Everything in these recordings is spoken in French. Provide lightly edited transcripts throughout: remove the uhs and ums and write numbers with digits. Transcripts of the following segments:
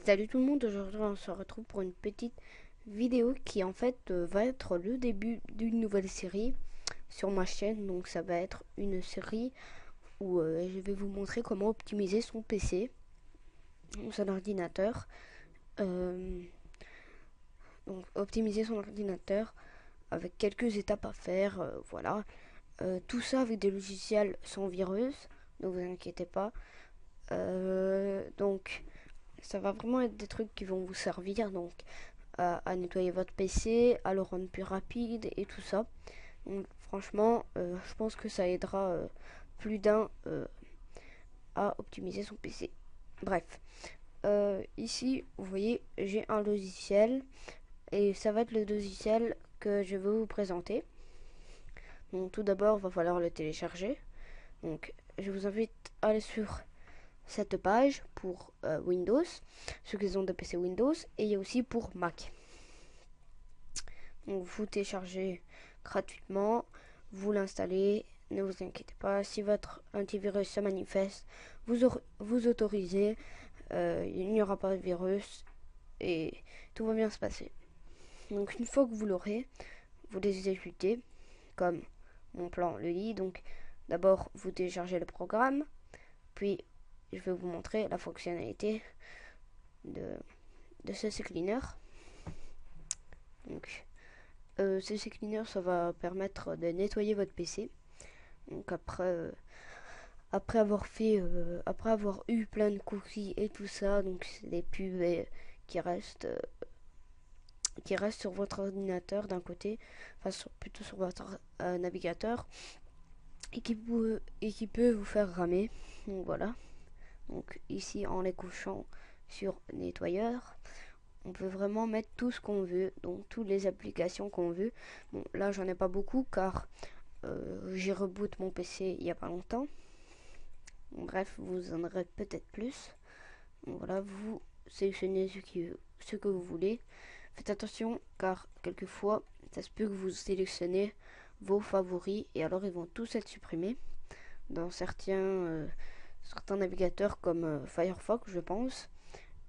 Salut tout le monde, aujourd'hui on se retrouve pour une petite vidéo qui en fait va être le début d'une nouvelle série sur ma chaîne. Donc ça va être une série où je vais vous montrer comment optimiser son PC, son ordinateur. Euh, donc optimiser son ordinateur avec quelques étapes à faire, voilà. Tout ça avec des logiciels sans virus, ne vous inquiétez pas. Donc ça va vraiment être des trucs qui vont vous servir donc à nettoyer votre PC, à le rendre plus rapide et tout ça. Donc, franchement, je pense que ça aidera plus d'un à optimiser son PC. Bref, ici, vous voyez, j'ai un logiciel et ça va être le logiciel que je vais vous présenter. Donc, tout d'abord, il va falloir le télécharger. Donc, je vous invite à aller sur cette page pour Windows, ceux qui ont des PC Windows, et il y a aussi pour Mac. Donc vous téléchargez gratuitement, vous l'installez, ne vous inquiétez pas, si votre antivirus se manifeste, vous autorisez, il n'y aura pas de virus et tout va bien se passer. Donc une fois que vous l'aurez, vous les exécutez comme mon plan le dit. Donc d'abord vous téléchargez le programme, puis je vais vous montrer la fonctionnalité de ce cleaner. Donc CC Cleaner, ça va permettre de nettoyer votre PC. Donc après avoir eu plein de cookies et tout ça, donc c'est des pubs qui restent sur votre ordinateur d'un côté, plutôt sur votre navigateur, et qui peut vous faire ramer. Donc voilà. Donc ici en les couchant sur nettoyeur, on peut vraiment mettre tout ce qu'on veut, donc toutes les applications qu'on veut. Bon, là j'en ai pas beaucoup car j'ai reboot mon PC il y a pas longtemps. Bon, bref, vous en aurez peut-être plus. Donc, voilà, vous sélectionnez ce que vous voulez. Faites attention car quelquefois ça se peut que vous sélectionnez vos favoris et alors ils vont tous être supprimés dans certains navigateurs comme Firefox, je pense.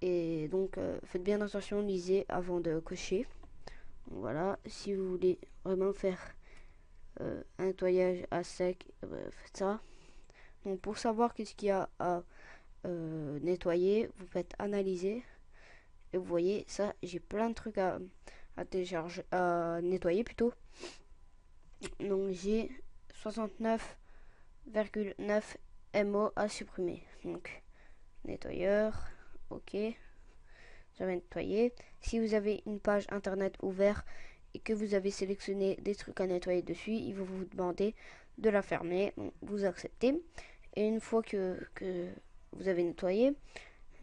Et donc faites bien attention, lisez avant de cocher. Donc, voilà, si vous voulez vraiment faire un nettoyage à sec, faites ça. Donc pour savoir qu'est-ce qu'il y a à nettoyer, vous faites analyser et vous voyez ça, j'ai plein de trucs à télécharger, à nettoyer plutôt. Donc j'ai 69,9 MO à supprimer. Donc nettoyeur, ok. J'avais nettoyé. Si vous avez une page internet ouverte et que vous avez sélectionné des trucs à nettoyer dessus, il va vous demander de la fermer. Donc, vous acceptez. Et une fois que vous avez nettoyé,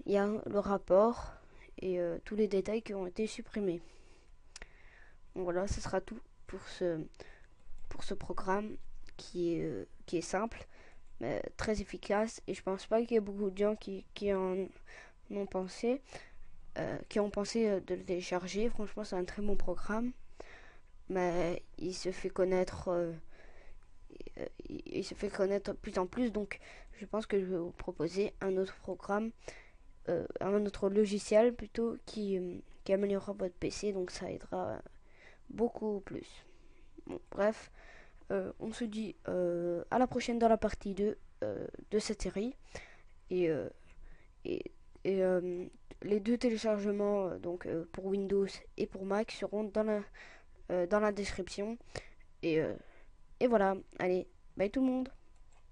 il y a le rapport et tous les détails qui ont été supprimés. Donc voilà, ce sera tout pour ce programme qui est simple, mais très efficace. Et je pense pas qu'il y ait beaucoup de gens qui en ont pensé. De le télécharger. Franchement, c'est un très bon programme, mais il se fait connaître de plus en plus. Donc, je pense que je vais vous proposer un autre programme, un autre logiciel plutôt qui améliorera votre PC. Donc, ça aidera beaucoup plus. Bon, bref, on se dit à la prochaine dans la partie 2 de cette série. Et, et, et les deux téléchargements pour Windows et pour Mac seront dans la description. Et voilà, allez, bye tout le monde.